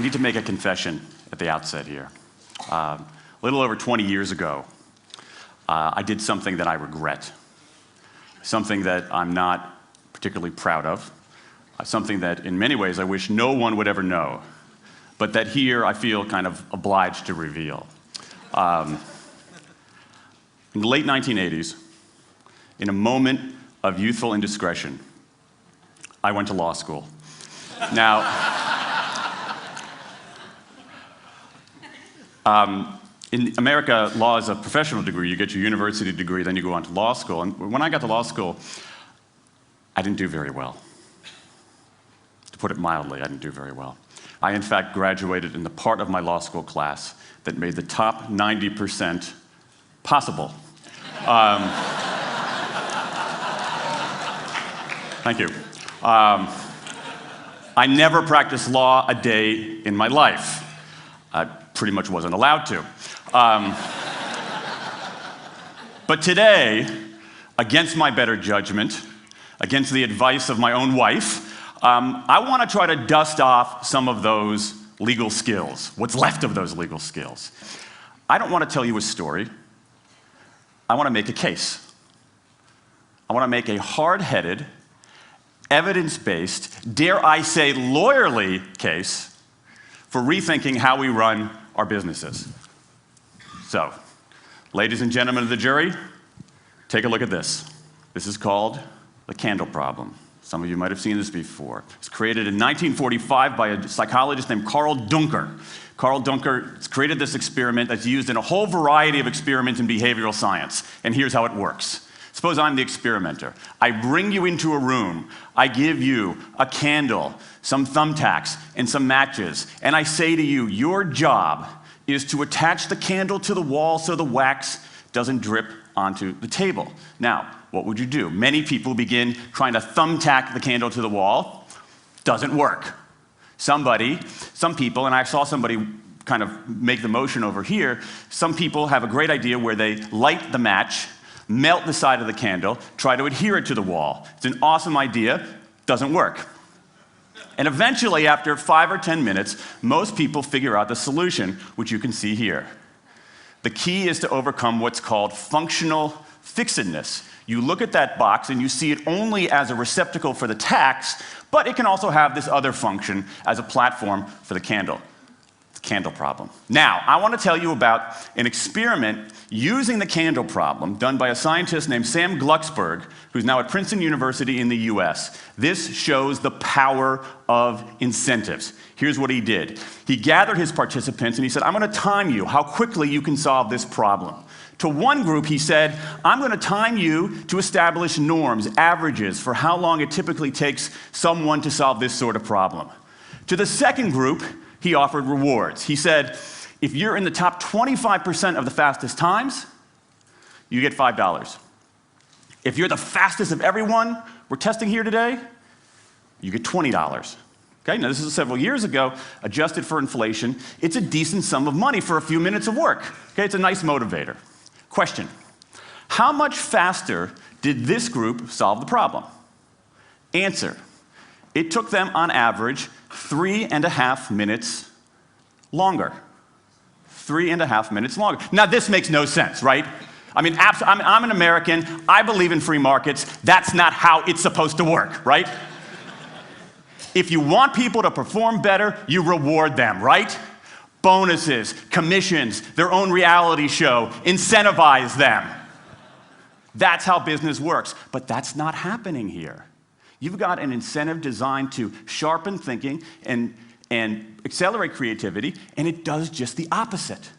need to make a confession at the outset here. A little over 20 years ago, I did something that I regret, something that I'm not particularly proud of, something that in many ways I wish no one would ever know, but that here I feel kind of obliged to reveal. In the late 1980s, in a moment of youthful indiscretion, I went to law school. Now, in America, law is a professional degree. You get your university degree, then you go on to law school. And when I got to law school, I didn't do very well. To put it mildly, I didn't do very well. I, in fact, graduated in the part of my law school class that made the top 90% possible. Thank you. I never practiced law a day in my life. I pretty much wasn't allowed to. But today, against my better judgment, against the advice of my own wife, I want to try to dust off some of those legal skills, what's left of those legal skills. I don't want to tell you a story. I want to make a case. I want to make a hard-headed, evidence-based, dare I say lawyerly case for rethinking how we run our businesses. So, ladies and gentlemen of the jury, take a look at this. This is called the candle problem. Some of you might have seen this before. It was created in 1945 by a psychologist named Carl Duncker. Carl Duncker has created this experiment that's used in a whole variety of experiments in behavioral science. And here's how it works. Suppose I'm the experimenter. I bring you into a room. I give you a candle, some thumbtacks, and some matches. And I say to you, your job is to attach the candle to the wall so the wax doesn't drip onto the table. Now, what would you do? Many people begin trying to thumbtack the candle to the wall. Doesn't work. Some people, and I saw somebody kind of make the motion over here, some people have a great idea where they light the match, melt the side of the candle, try to adhere it to the wall. It's an awesome idea, doesn't work. And eventually, after 5 or 10 minutes, most people figure out the solution, which you can see here. The key is to overcome what's called functional fixedness. You look at that box and you see it only as a receptacle for the tacks, but it can also have this other function as a platform for the candle. The candle problem. Now, I want to tell you about an experiment using the candle problem done by a scientist named Sam Glucksberg, who's now at Princeton University in the US. This shows the power of incentives. Here's what he did. He gathered his participants and he said, I'm going to time you how quickly you can solve this problem. To one group, he said, I'm going to time you to establish norms, averages, for how long it typically takes someone to solve this sort of problem. To the second group, he offered rewards. He said, if you're in the top 25% of the fastest times, you get $5. If you're the fastest of everyone we're testing here today, you get $20. Okay, now this is several years ago, adjusted for inflation. It's a decent sum of money for a few minutes of work. Okay, it's a nice motivator. Question, how much faster did this group solve the problem? Answer, it took them on average 3.5 minutes longer. 3.5 minutes longer. Now this makes no sense, right? I mean, I'm an American, I believe in free markets, that's not how it's supposed to work, right? If you want people to perform better, you reward them, right? Bonuses, commissions, their own reality show, incentivize them. That's how business works, but that's not happening here. You've got an incentive designed to sharpen thinking and accelerate creativity, and it does just the opposite.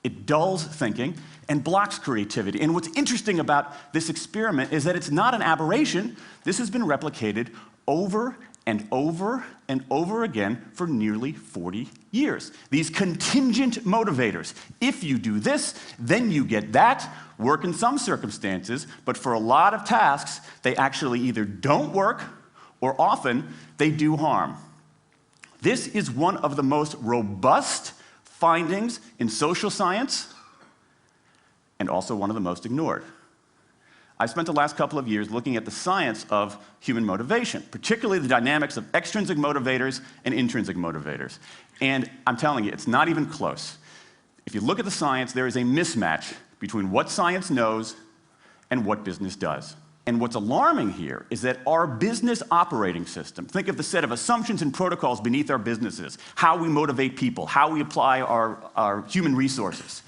It dulls thinking and blocks creativity. And what's interesting about this experiment is that it's not an aberration. This has been replicated over and over and over again for nearly 40 years. These contingent motivators. If you do this, then you get that, work in some circumstances, but for a lot of tasks, they actually either don't work or often they do harm. This is one of the most robust findings in social science and also one of the most ignored. I spent the last couple of years looking at the science of human motivation, particularly the dynamics of extrinsic motivators and intrinsic motivators. And I'm telling you, it's not even close. If you look at the science, there is a mismatch between what science knows and what business does. And what's alarming here is that our business operating system, think of the set of assumptions and protocols beneath our businesses, how we motivate people, how we apply our human resources.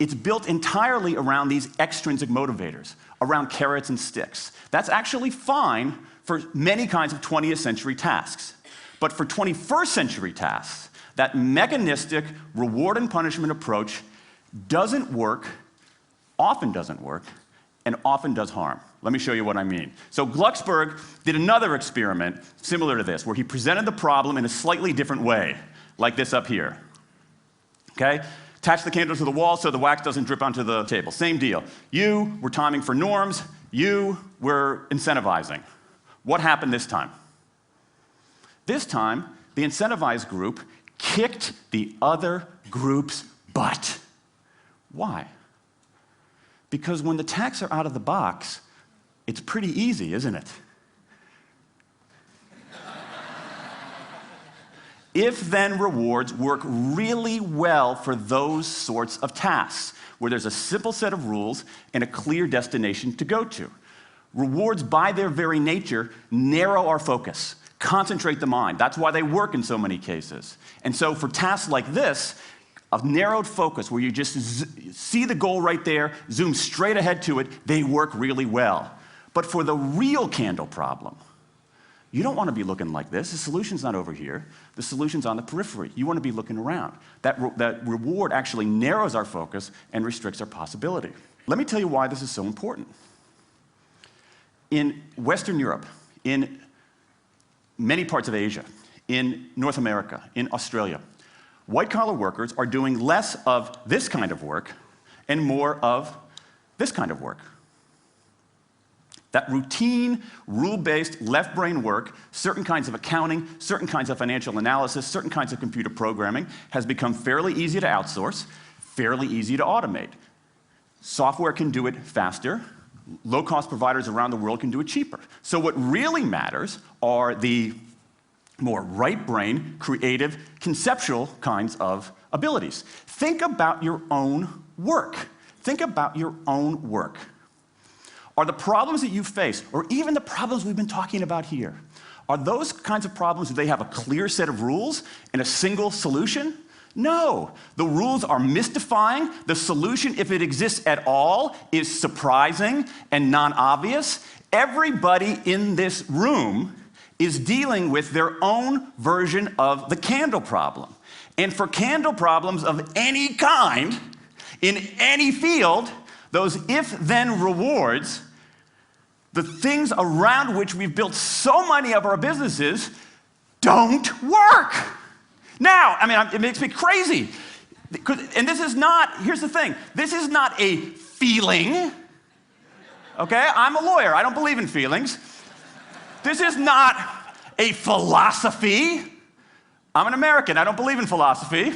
It's built entirely around these extrinsic motivators, around carrots and sticks. That's actually fine for many kinds of 20th century tasks. But for 21st century tasks, that mechanistic reward and punishment approach doesn't work, often doesn't work, and often does harm. Let me show you what I mean. So Glucksberg did another experiment similar to this, where he presented the problem in a slightly different way, like this up here. Okay? Attach the candle to the wall so the wax doesn't drip onto the table. Same deal. You were timing for norms. You were incentivizing. What happened this time? This time, the incentivized group kicked the other group's butt. Why? Because when the tacks are out of the box, it's pretty easy, isn't it? If-then rewards work really well for those sorts of tasks, where there's a simple set of rules and a clear destination to go to. Rewards, by their very nature, narrow our focus, concentrate the mind. That's why they work in so many cases. And so for tasks like this, a narrowed focus where you just see the goal right there, zoom straight ahead to it, they work really well. But for the real candle problem, you don't want to be looking like this. The solution's not over here. The solution's on the periphery. You want to be looking around. That reward actually narrows our focus and restricts our possibility. Let me tell you why this is so important. In Western Europe, in many parts of Asia, in North America, in Australia, white-collar workers are doing less of this kind of work and more of this kind of work. That routine, rule-based, left-brain work, certain kinds of accounting, certain kinds of financial analysis, certain kinds of computer programming, has become fairly easy to outsource, fairly easy to automate. Software can do it faster. Low-cost providers around the world can do it cheaper. So what really matters are the more right-brain, creative, conceptual kinds of abilities. Think about your own work. Think about your own work. Are the problems that you face, or even the problems we've been talking about here, are those kinds of problems, do they have a clear set of rules and a single solution? No. The rules are mystifying. The solution, if it exists at all, is surprising and non-obvious. Everybody in this room is dealing with their own version of the candle problem. And for candle problems of any kind, in any field, those if-then rewards, the things around which we've built so many of our businesses, don't work. Now, I mean, it makes me crazy. And this is not, here's the thing, this is not a feeling, okay? I'm a lawyer, I don't believe in feelings. This is not a philosophy. I'm an American, I don't believe in philosophy.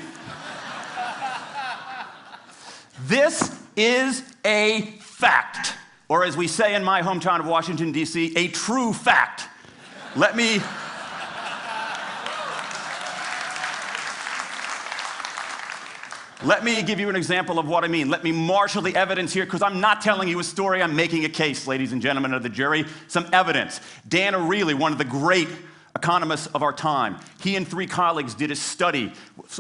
This is a fact, or as we say in my hometown of Washington, D.C., a true fact. Let me give you an example of what I mean. Let me marshal the evidence here, because I'm not telling you a story, I'm making a case, ladies and gentlemen of the jury. Some evidence. Dan Ariely, one of the great economists of our time, he and 3 colleagues did a study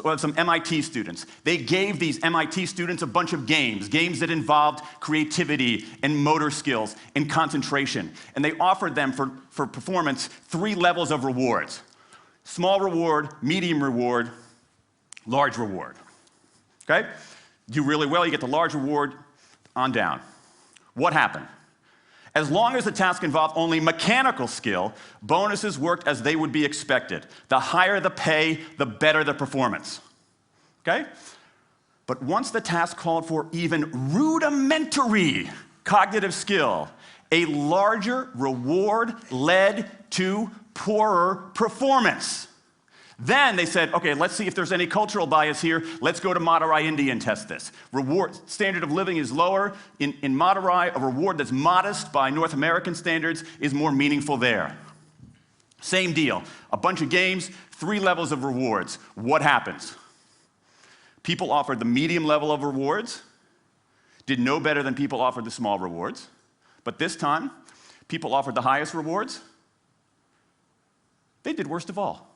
of some MIT students. They gave these MIT students a bunch of games that involved creativity and motor skills and concentration. And they offered them for performance 3 levels of rewards. Small reward, medium reward, large reward. Okay? Do really well, you get the large reward, on down. What happened? As long as the task involved only mechanical skill, bonuses worked as they would be expected. The higher the pay, the better the performance. Okay? But once the task called for even rudimentary cognitive skill, a larger reward led to poorer performance. Then they said, okay, let's see if there's any cultural bias here. Let's go to Madurai, India and test this. Reward standard of living is lower. In Madurai, a reward that's modest by North American standards is more meaningful there. Same deal. A bunch of games, 3 levels of rewards. What happens? People offered the medium level of rewards, did no better than people offered the small rewards. But this time, people offered the highest rewards. They did worst of all.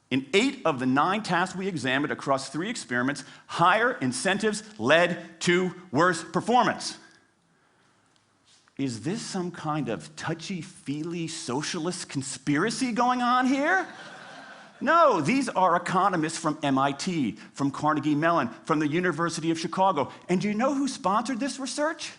In 8 of the 9 tasks we examined across 3 experiments, higher incentives led to worse performance. Is this some kind of touchy-feely socialist conspiracy going on here? No, these are economists from MIT, from Carnegie Mellon, from the University of Chicago. And do you know who sponsored this research?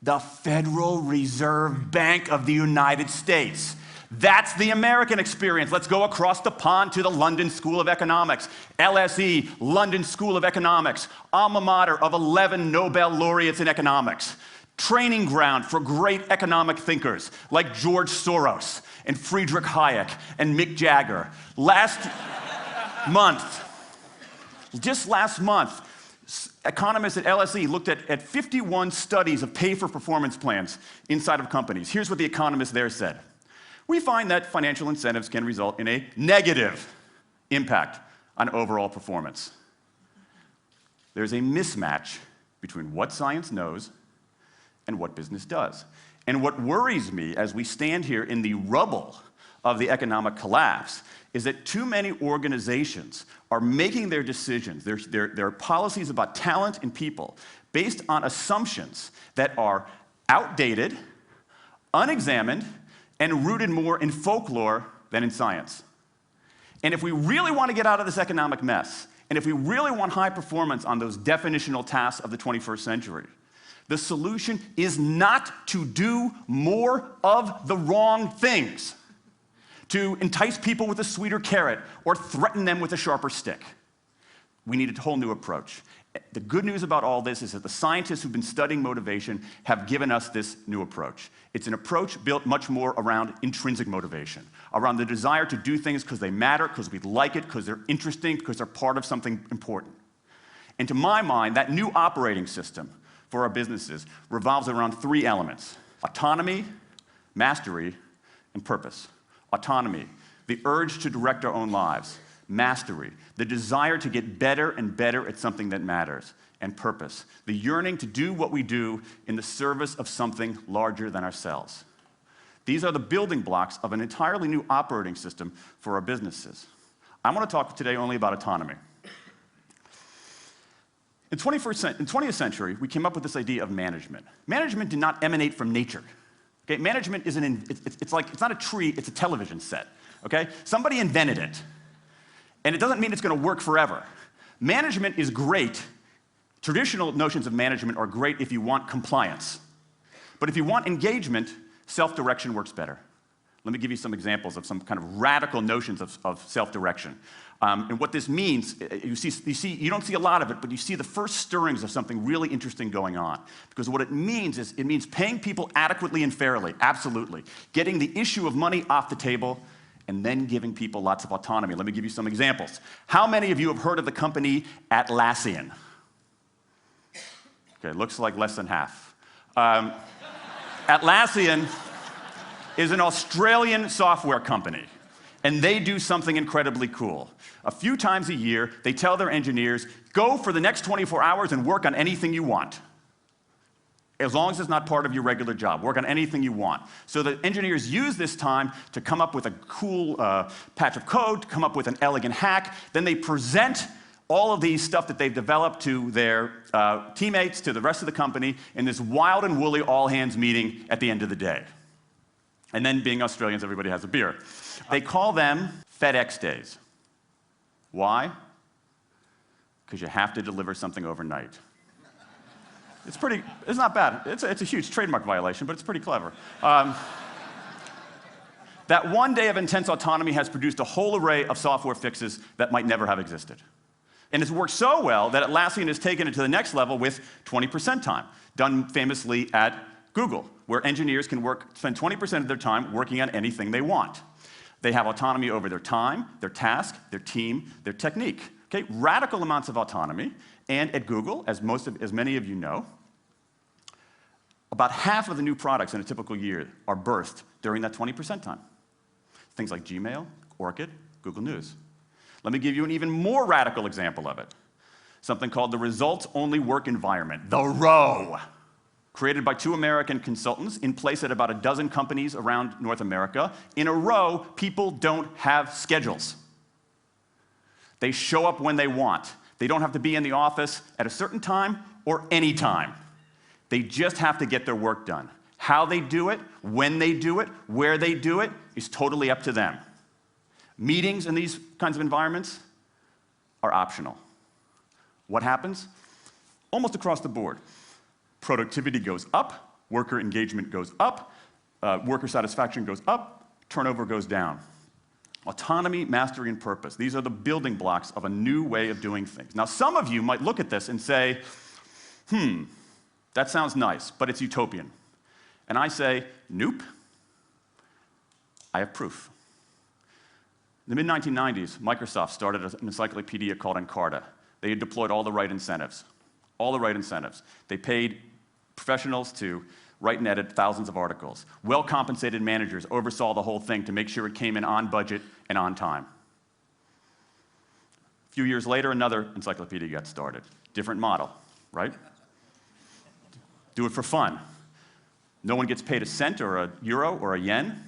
The Federal Reserve Bank of the United States. That's the American experience. Let's go across the pond to the London School of Economics. LSE, London School of Economics, alma mater of 11 Nobel laureates in economics. Training ground for great economic thinkers like George Soros and Friedrich Hayek and Mick Jagger. Just last month, economists at LSE looked at 51 studies of pay-for-performance plans inside of companies. Here's what the economists there said. We find that financial incentives can result in a negative impact on overall performance. There's a mismatch between what science knows and what business does. And what worries me as we stand here in the rubble of the economic collapse is that too many organizations are making their decisions, their policies about talent and people, based on assumptions that are outdated, unexamined, and rooted more in folklore than in science. And if we really want to get out of this economic mess, and if we really want high performance on those definitional tasks of the 21st century, the solution is not to do more of the wrong things, to entice people with a sweeter carrot or threaten them with a sharper stick. We need a whole new approach. The good news about all this is that the scientists who've been studying motivation have given us this new approach. It's an approach built much more around intrinsic motivation, around the desire to do things because they matter, because we like it, because they're interesting, because they're part of something important. And to my mind, that new operating system for our businesses revolves around 3 elements: autonomy, mastery, and purpose. Autonomy, the urge to direct our own lives. Mastery, the desire to get better and better at something that matters. And purpose, the yearning to do what we do in the service of something larger than ourselves. These are the building blocks of an entirely new operating system for our businesses. I want to talk today only about autonomy. In the 20th century, we came up with this idea of management. Management did not emanate from nature. Okay? Management isn't, it's not a tree, it's a television set. Okay? Somebody invented it. And it doesn't mean it's going to work forever. Management is great. Traditional notions of management are great if you want compliance. But if you want engagement, self-direction works better. Let me give you some examples of some kind of radical notions of self-direction. And what this means, you don't see a lot of it, but you see the first stirrings of something really interesting going on. Because what it means is, it means paying people adequately and fairly, absolutely. Getting the issue of money off the table, and then giving people lots of autonomy. Let me give you some examples. How many of you have heard of the company Atlassian? Okay, looks like less than half. Atlassian is an Australian software company, and they do something incredibly cool. A few times a year, they tell their engineers, go for the next 24 hours and work on anything you want. As long as it's not part of your regular job. Work on anything you want. So the engineers use this time to come up with a cool patch of code, to come up with an elegant hack. Then they present all of these stuff that they've developed to their teammates, to the rest of the company, in this wild and woolly all-hands meeting at the end of the day. And then, being Australians, everybody has a beer. They call them FedEx days. Why? Because you have to deliver something overnight. It's not bad. It's a huge trademark violation, but it's pretty clever. That one day of intense autonomy has produced a whole array of software fixes that might never have existed. And it's worked so well that Atlassian has taken it to the next level with 20% time, done famously at Google, where engineers can spend 20% of their time working on anything they want. They have autonomy over their time, their task, their team, their technique. Okay? Radical amounts of autonomy. And at Google, as many of you know, about half of the new products in a typical year are birthed during that 20% time. Things like Gmail, Orchid, Google News. Let me give you an even more radical example of it. Something called the results-only work environment, the ROW, created by 2 American consultants in place at about a dozen companies around North America. In a ROW, people don't have schedules. They show up when they want. They don't have to be in the office at a certain time or any time. They just have to get their work done. How they do it, when they do it, where they do it, is totally up to them. Meetings in these kinds of environments are optional. What happens? Almost across the board. Productivity goes up, worker engagement goes up, worker satisfaction goes up, turnover goes down. Autonomy, mastery, and purpose. These are the building blocks of a new way of doing things. Now, some of you might look at this and say, that sounds nice, but it's utopian. And I say, nope. I have proof. In the mid-1990s, Microsoft started an encyclopedia called Encarta. They had deployed all the right incentives. All the right incentives. They paid professionals to write and edit thousands of articles. Well-compensated managers oversaw the whole thing to make sure it came in on budget and on time. A few years later, another encyclopedia got started. Different model, right? Do it for fun. No one gets paid a cent or a euro or a yen.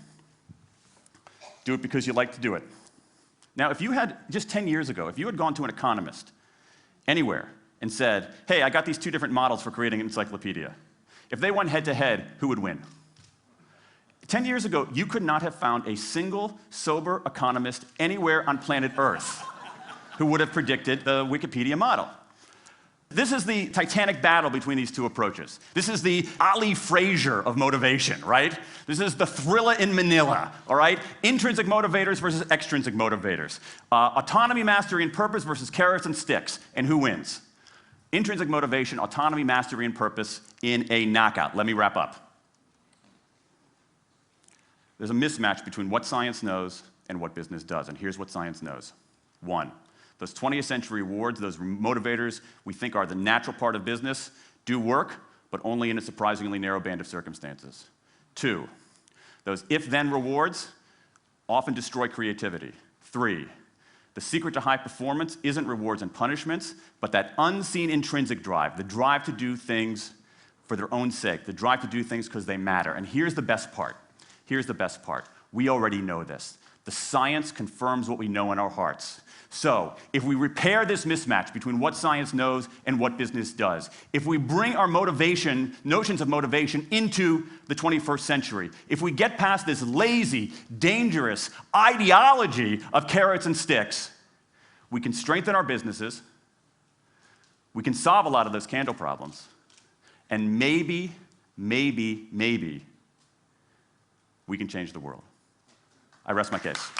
Do it because you like to do it. Now, if you had, just 10 years ago, if you had gone to an economist anywhere and said, hey, I got these 2 different models for creating an encyclopedia. If they went head-to-head, who would win? 10 years ago, you could not have found a single sober economist anywhere on planet Earth who would have predicted the Wikipedia model. This is the titanic battle between these 2 approaches. This is the Ali Frazier of motivation, right? This is the Thrilla in Manila, all right? Intrinsic motivators versus extrinsic motivators. Autonomy, mastery, and purpose versus carrots and sticks. And who wins? Intrinsic motivation, autonomy, mastery, and purpose in a knockout. Let me wrap up. There's a mismatch between what science knows and what business does, and here's what science knows. 1, those 20th century rewards, those motivators we think are the natural part of business, do work, but only in a surprisingly narrow band of circumstances. 2, those if-then rewards often destroy creativity. 3, the secret to high performance isn't rewards and punishments, but that unseen intrinsic drive, the drive to do things for their own sake, the drive to do things because they matter. And here's the best part. Here's the best part. We already know this. The science confirms what we know in our hearts. So, if we repair this mismatch between what science knows and what business does, if we bring our motivation, notions of motivation, into the 21st century, if we get past this lazy, dangerous ideology of carrots and sticks, we can strengthen our businesses, we can solve a lot of those candle problems, and maybe, we can change the world. I rest my case.